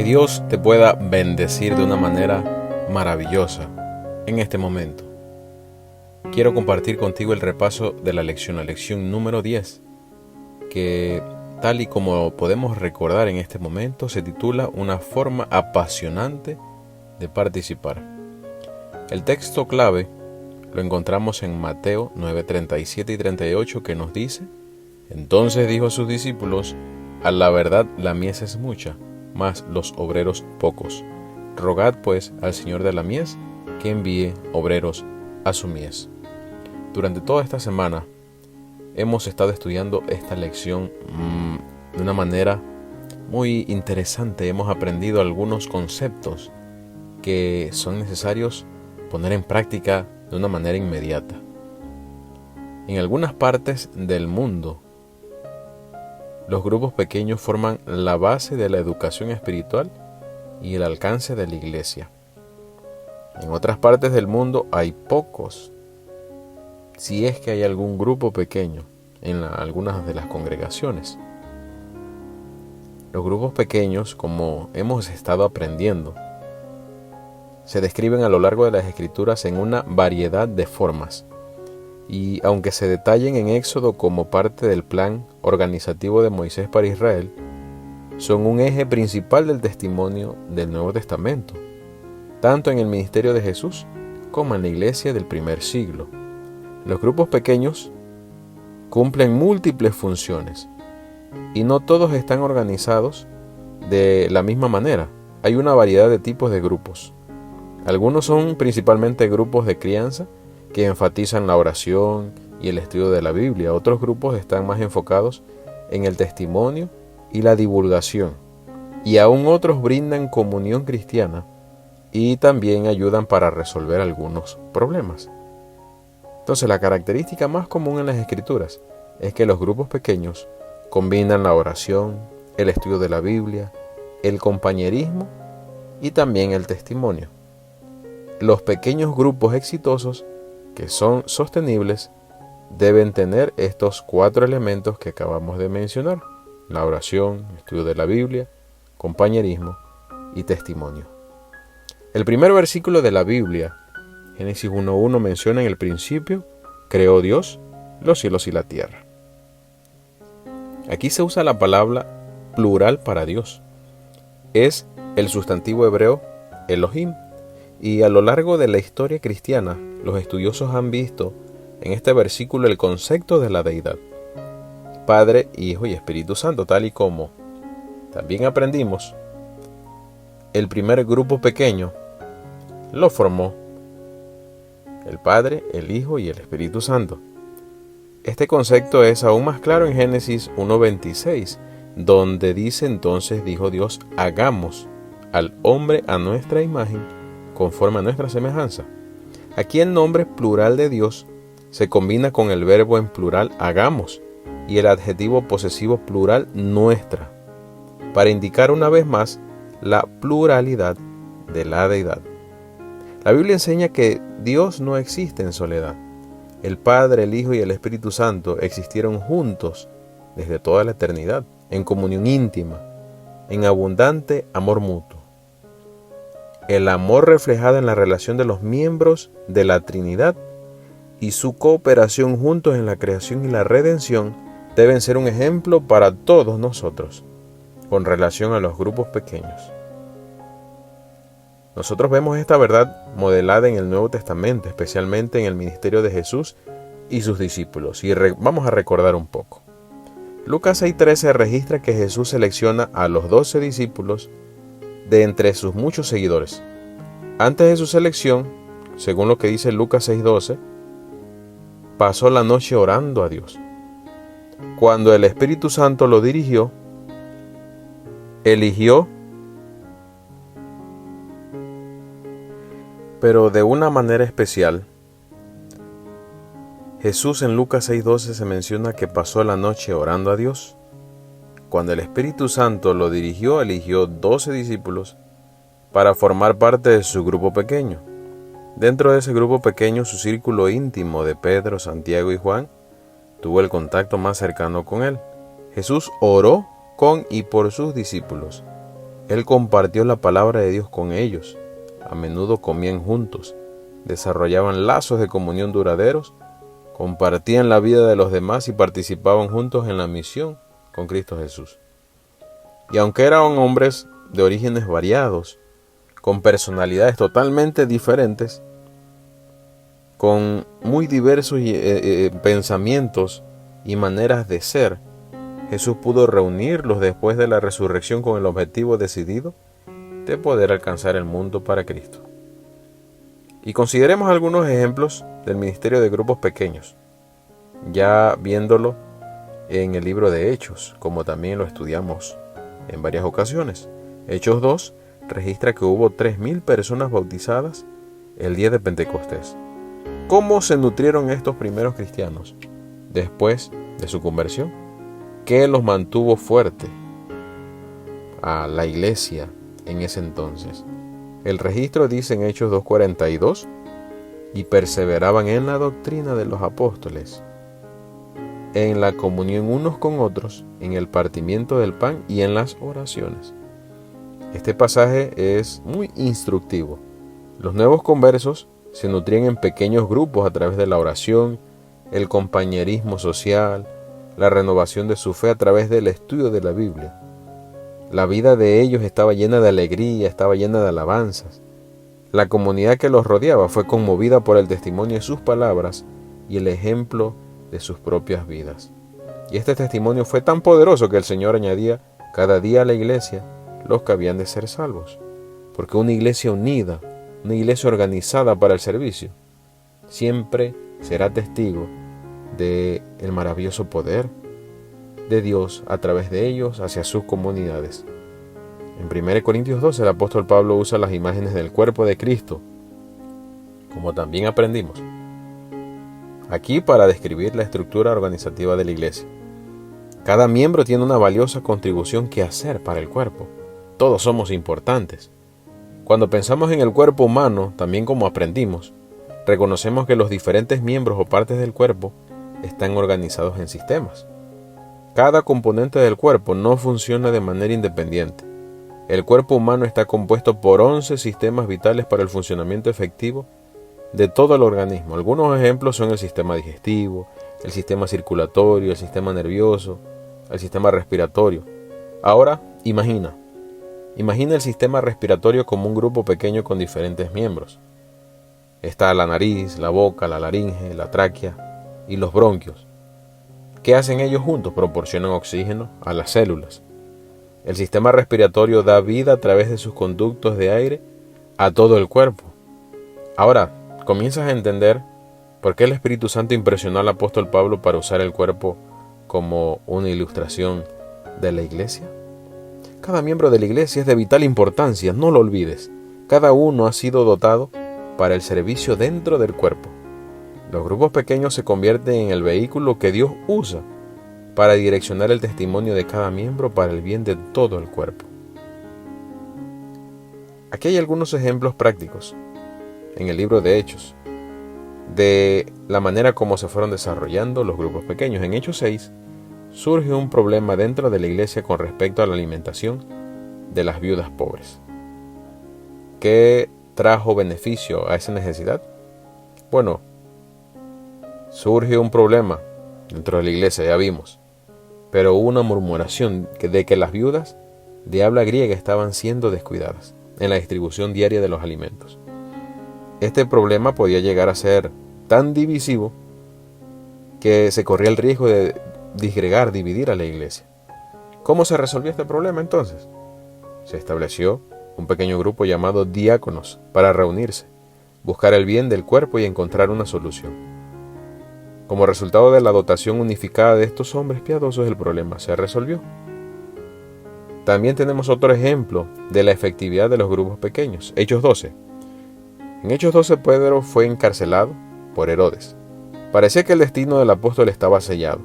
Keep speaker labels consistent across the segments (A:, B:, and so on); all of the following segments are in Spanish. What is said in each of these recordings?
A: Que Dios te pueda bendecir de una manera maravillosa en este momento. Quiero compartir contigo el repaso de la lección número 10, que tal y como podemos recordar en este momento, se titula Una forma apasionante de participar. El texto clave lo encontramos en Mateo 9:37 y 38, que nos dice: Entonces dijo a sus discípulos: A la verdad la mies es mucha, mas los obreros pocos. Rogad pues al Señor de la mies que envíe obreros a su mies. Durante toda esta semana hemos estado estudiando esta lección de una manera muy interesante. Hemos aprendido algunos conceptos que son necesarios poner en práctica de una manera inmediata. En algunas partes del mundo, los grupos pequeños forman la base de la educación espiritual y el alcance de la iglesia. En otras partes del mundo hay pocos, si es que hay algún grupo pequeño en algunas de las congregaciones. Los grupos pequeños, como hemos estado aprendiendo, se describen a lo largo de las Escrituras en una variedad de formas, y aunque se detallen en Éxodo como parte del plan organizativo de Moisés para Israel, son un eje principal del testimonio del Nuevo Testamento, tanto en el ministerio de Jesús como en la iglesia del primer siglo. Los grupos pequeños cumplen múltiples funciones, y no todos están organizados de la misma manera. Hay una variedad de tipos de grupos. Algunos son principalmente grupos de crianza que enfatizan la oración y el estudio de la Biblia. Otros grupos están más enfocados en el testimonio y la divulgación. Y aún otros brindan comunión cristiana y también ayudan para resolver algunos problemas. Entonces, la característica más común en las Escrituras es que los grupos pequeños combinan la oración, el estudio de la Biblia, el compañerismo y también el testimonio. Los pequeños grupos exitosos, que son sostenibles, deben tener estos 4 elementos que acabamos de mencionar: la oración, estudio de la Biblia, compañerismo y testimonio. El primer versículo de la Biblia, Génesis 1:1, menciona: En el principio creó Dios los cielos y la tierra. Aquí se usa la palabra plural para Dios. Es el sustantivo hebreo Elohim. Y a lo largo de la historia cristiana, los estudiosos han visto en este versículo el concepto de la deidad: Padre, Hijo y Espíritu Santo, tal y como también aprendimos. El primer grupo pequeño lo formó el Padre, el Hijo y el Espíritu Santo. Este concepto es aún más claro en Génesis 1:26, donde dice: Entonces dijo Dios: Hagamos al hombre a nuestra imagen, conforme a nuestra semejanza. Aquí el nombre plural de Dios se combina con el verbo en plural hagamos y el adjetivo posesivo plural nuestra, para indicar una vez más la pluralidad de la deidad. La Biblia enseña que Dios no existe en soledad. El Padre, el Hijo y el Espíritu Santo existieron juntos desde toda la eternidad, en comunión íntima, en abundante amor mutuo. El amor reflejado en la relación de los miembros de la Trinidad y su cooperación juntos en la creación y la redención deben ser un ejemplo para todos nosotros con relación a los grupos pequeños. Nosotros vemos esta verdad modelada en el Nuevo Testamento, especialmente en el ministerio de Jesús y sus discípulos. Y vamos a recordar un poco. Lucas 6:13 registra que Jesús selecciona a los 12 discípulos de entre sus muchos seguidores. Antes de su selección, según lo que dice Lucas 6:12, pasó la noche orando a Dios. Cuando el Espíritu Santo lo dirigió, eligió, pero de una manera especial. Jesús en Lucas 6:12 se menciona que pasó la noche orando a Dios. Cuando el Espíritu Santo lo dirigió, eligió 12 discípulos para formar parte de su grupo pequeño. Dentro de ese grupo pequeño, su círculo íntimo de Pedro, Santiago y Juan tuvo el contacto más cercano con él. Jesús oró con y por sus discípulos, Él compartió la palabra de Dios con ellos. A menudo comían juntos, desarrollaban lazos de comunión duraderos, compartían la vida de los demás y participaban juntos en la misión con Cristo Jesús. Y aunque eran hombres de orígenes variados, con personalidades totalmente diferentes, con muy diversos pensamientos y maneras de ser, Jesús pudo reunirlos después de la resurrección con el objetivo decidido de poder alcanzar el mundo para Cristo. Y consideremos algunos ejemplos del ministerio de grupos pequeños, ya viéndolo en el libro de Hechos, como también lo estudiamos en varias ocasiones. Hechos 2 registra que hubo 3,000 personas bautizadas el día de Pentecostés. ¿Cómo se nutrieron estos primeros cristianos después de su conversión? ¿Qué los mantuvo fuerte a la iglesia en ese entonces? El registro dice en Hechos 2:42, y perseveraban en la doctrina de los apóstoles, en la comunión unos con otros, en el partimiento del pan y en las oraciones. Este pasaje es muy instructivo. Los nuevos conversos se nutrían en pequeños grupos a través de la oración, el compañerismo social, la renovación de su fe a través del estudio de la Biblia. La vida de ellos estaba llena de alegría, estaba llena de alabanzas. La comunidad que los rodeaba fue conmovida por el testimonio de sus palabras y el ejemplo de sus propias vidas. Y este testimonio fue tan poderoso que el Señor añadía cada día a la iglesia los que habían de ser salvos. Porque una iglesia unida, una iglesia organizada para el servicio, siempre será testigo del maravilloso poder de Dios a través de ellos hacia sus comunidades. En 1 Corintios 12 el apóstol Pablo usa las imágenes del cuerpo de Cristo, como también aprendimos, aquí para describir la estructura organizativa de la iglesia. Cada miembro tiene una valiosa contribución que hacer para el cuerpo. Todos somos importantes. Cuando pensamos en el cuerpo humano, también como aprendimos, reconocemos que los diferentes miembros o partes del cuerpo están organizados en sistemas. Cada componente del cuerpo no funciona de manera independiente. El cuerpo humano está compuesto por 11 sistemas vitales para el funcionamiento efectivo de todo el organismo. Algunos ejemplos son el sistema digestivo, el sistema circulatorio, el sistema nervioso, el sistema respiratorio. Ahora, imagina el sistema respiratorio como un grupo pequeño con diferentes miembros. Está la nariz, la boca, la laringe, la tráquea y los bronquios. ¿Qué hacen ellos juntos? Proporcionan oxígeno a las células. El sistema respiratorio da vida a través de sus conductos de aire a todo el cuerpo. Ahora, comienzas a entender por qué el Espíritu Santo impresionó al apóstol Pablo para usar el cuerpo como una ilustración de la iglesia. Cada miembro de la iglesia es de vital importancia, no lo olvides. Cada uno ha sido dotado para el servicio dentro del cuerpo. Los grupos pequeños se convierten en el vehículo que Dios usa para direccionar el testimonio de cada miembro para el bien de todo el cuerpo. Aquí hay algunos ejemplos prácticos en el libro de Hechos de la manera como se fueron desarrollando los grupos pequeños. En Hechos 6 surge un problema dentro de la iglesia con respecto a la alimentación de las viudas pobres. ¿Qué trajo beneficio a esa necesidad? Bueno, surge un problema dentro de la iglesia, ya vimos, pero hubo una murmuración de que las viudas de habla griega estaban siendo descuidadas en la distribución diaria de los alimentos. Este problema podía llegar a ser tan divisivo que se corría el riesgo de dividir a la iglesia. ¿Cómo se resolvió este problema entonces? Se estableció un pequeño grupo llamado diáconos para reunirse, buscar el bien del cuerpo y encontrar una solución. Como resultado de la dotación unificada de estos hombres piadosos, el problema se resolvió. También tenemos otro ejemplo de la efectividad de los grupos pequeños. Hechos 12. En Hechos 12, Pedro fue encarcelado por Herodes. Parecía que el destino del apóstol estaba sellado.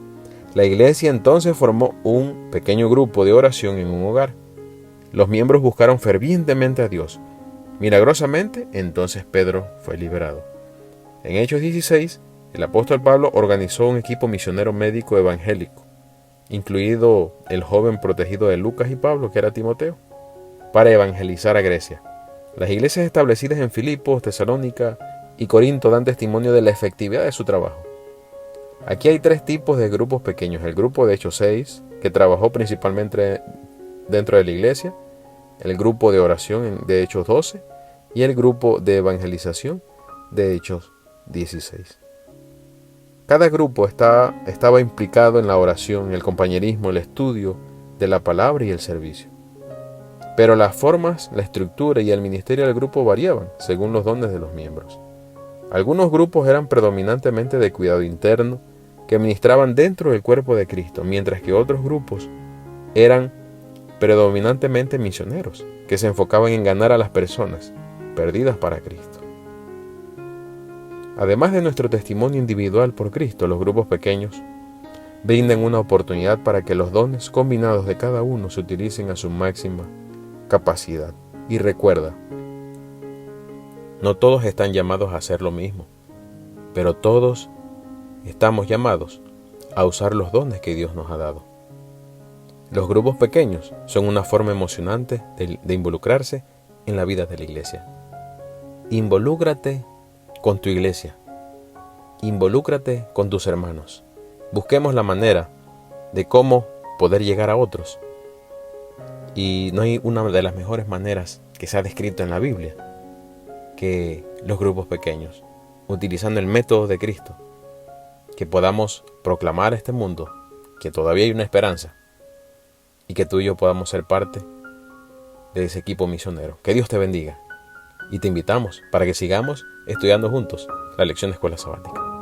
A: La iglesia entonces formó un pequeño grupo de oración en un hogar. Los miembros buscaron fervientemente a Dios. Milagrosamente, entonces Pedro fue liberado. En Hechos 16, el apóstol Pablo organizó un equipo misionero médico evangélico, incluido el joven protegido de Lucas y Pablo, que era Timoteo. para evangelizar a Grecia. Las iglesias establecidas en Filipos, Tesalónica y Corinto dan testimonio de la efectividad de su trabajo. Aquí hay 3 tipos de grupos pequeños. El grupo de Hechos 6, que trabajó principalmente dentro de la iglesia, el grupo de oración de Hechos 12 y el grupo de evangelización de Hechos 16. Cada grupo estaba implicado en la oración, el compañerismo, el estudio de la palabra y el servicio. Pero las formas, la estructura y el ministerio del grupo variaban según los dones de los miembros. Algunos grupos eran predominantemente de cuidado interno, que ministraban dentro del cuerpo de Cristo, mientras que otros grupos eran predominantemente misioneros, que se enfocaban en ganar a las personas perdidas para Cristo. Además de nuestro testimonio individual por Cristo, los grupos pequeños brindan una oportunidad para que los dones combinados de cada uno se utilicen a su máxima capacidad. Y recuerda, no todos están llamados a hacer lo mismo, pero todos estamos llamados a usar los dones que Dios nos ha dado. Los grupos pequeños son una forma emocionante de involucrarse en la vida de la iglesia. Involúcrate con tu iglesia. Involúcrate con tus hermanos. Busquemos la manera de cómo poder llegar a otros. Y no hay una de las mejores maneras que se ha descrito en la Biblia que los grupos pequeños, utilizando el método de Cristo, que podamos proclamar a este mundo que todavía hay una esperanza y que tú y yo podamos ser parte de ese equipo misionero. Que Dios te bendiga y te invitamos para que sigamos estudiando juntos la lección de Escuela Sabática.